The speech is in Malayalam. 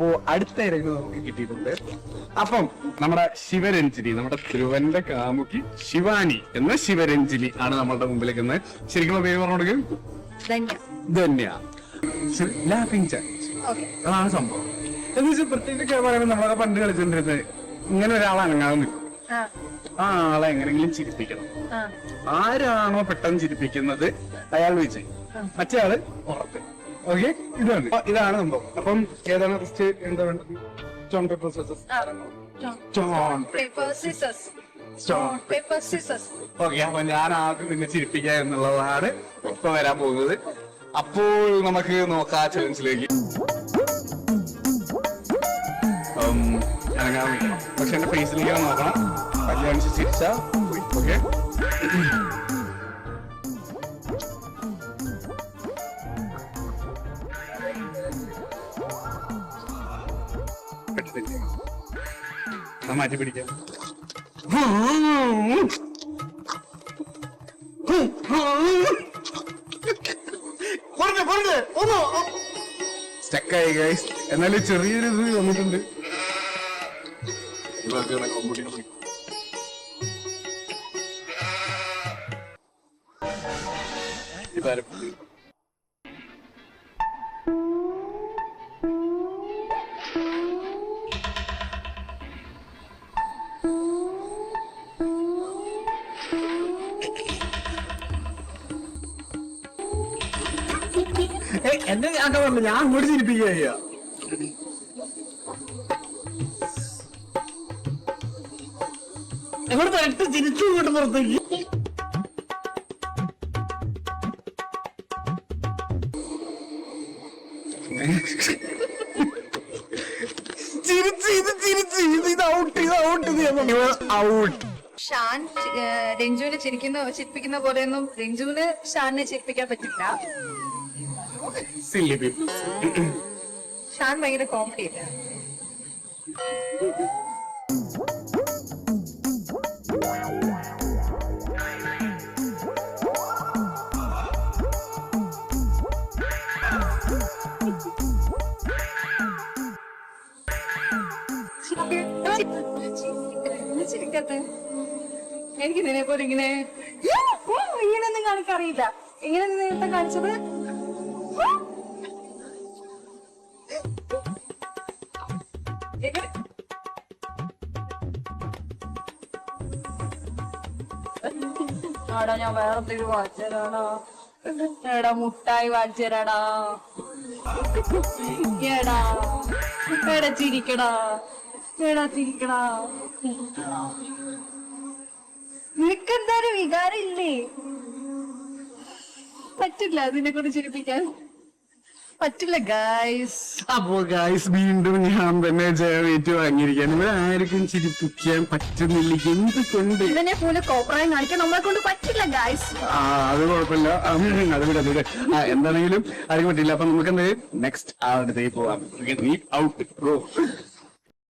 അപ്പോ അടുത്ത ഇരങ്ങൾ നമുക്ക് കിട്ടിയിട്ടുണ്ട്. അപ്പം നമ്മുടെ ശിവരഞ്ജിനി, നമ്മുടെ ധ്രുവന്റെ കാമുകി ശിവാനി എന്ന ശിവരഞ്ജിനി ആണ് നമ്മളുടെ മുമ്പിലേക്ക് ഇന്ന്. ശരിക്കും പേര് പറഞ്ഞോടുക്കും ധന്യ ലാഫിംഗ് ചാലഞ്ച്. അതാണ് സംഭവം. എന്ന് വെച്ചാൽ പ്രത്യേകിച്ച് പറയുമ്പോൾ നമ്മളെ പണ്ട് കളിച്ചിട്ടുണ്ടിരുന്നത് ഇങ്ങനെ ഒരാൾ അനങ്ങാതെ നിൽക്കും, ആ ആളെ എങ്ങനെങ്കിലും ചിരിപ്പിക്കണം. ആരാണോ പെട്ടെന്ന് ചിരിപ്പിക്കുന്നത് അയാൾ വിജയ്, മറ്റേ ആള് പുറത്ത്. ഓക്കെ, ഇതാണ് സംഭവം. അപ്പം ഏതാണ് ഫസ്റ്റ് എന്താ വേണ്ടത്? Stone paper scissors. ഓക്കെ, അപ്പൊ ഞാൻ ആദ്യം നിന്നെ ചിരിപ്പിക്കുക എന്നുള്ളതാണ് ഇപ്പൊ വരാൻ പോകുന്നത്. അപ്പോൾ നമുക്ക് നോക്കാം ചലഞ്ചിലേക്ക്. പക്ഷെ എന്റെ ഫേസിലേക്ക് നോക്കണം. കല്യാണിച്ച് ചിരിച്ച ഓക്കെ. മാറ്റി പിടിക്കാം. സ്റ്റക്കായി ഗൈസ്. എന്നാലും ചെറിയൊരു ഇത് വന്നിട്ടുണ്ട്. എന്നെ ഞാൻ പറഞ്ഞു, ഞാൻ അങ്ങോട്ട് ചിരിപ്പിക്കുക. എങ്ങോട്ട് തരട്ട് തിരിച്ചു ഇങ്ങോട്ട് പുറത്തേക്ക്. ഷാൻ രഞ്ജുവിനെ ചിരിപ്പിക്കുന്ന പോലെയൊന്നും രഞ്ജുവിന് ഷാനിനെ ചിരിപ്പിക്കാൻ പറ്റില്ല. ഷാൻ ഭയങ്കര കോമഡി അല്ലേ? ചിരിക്കട്ടെ. എനിക്ക് ഇതിനെ പോലെ ഇങ്ങനെയൊന്നും കാണിക്കറിയില്ല. ഇങ്ങനെ നേരത്തെ കാണിച്ചത് ആടാ, ഞാൻ വേറെ എന്തെങ്കിലും വാങ്ങിച്ചരാടാ. എടാ മുട്ടായി വാങ്ങിച്ചരാടാ. എടാ എടാ ചിരിക്കടാ, എടാ ചിരിക്കടാ. നിനക്കെന്തായാലും വികാരം ഇല്ലേ? പറ്റില്ല അതിനെ കൊണ്ട് ചിരിപ്പിക്കാൻ പറ്റില്ല ഗായ്സ്. അപ്പോ ഗായ്സ് വീണ്ടും ഞാൻ തന്നെ ജയമേറ്റ് വാങ്ങിയിരിക്കാൻ. ഇവിടെ ആർക്കും ചിരിപ്പിക്കാൻ പറ്റുന്നില്ല. എന്തുകൊണ്ട് ഇതിനെ പോലെ കോപ്രായം കാണിക്കാൻ നമ്മളെ കൊണ്ട് പറ്റില്ല ഗായ്സ്. അത് കുഴപ്പമില്ല, അത് വിട. എന്താണെങ്കിലും ആർക്കും പറ്റില്ല. അപ്പൊ നമുക്ക് എന്ത് നെക്സ്റ്റ് ആ അടുത്തേക്ക് പോവാം. Out bro.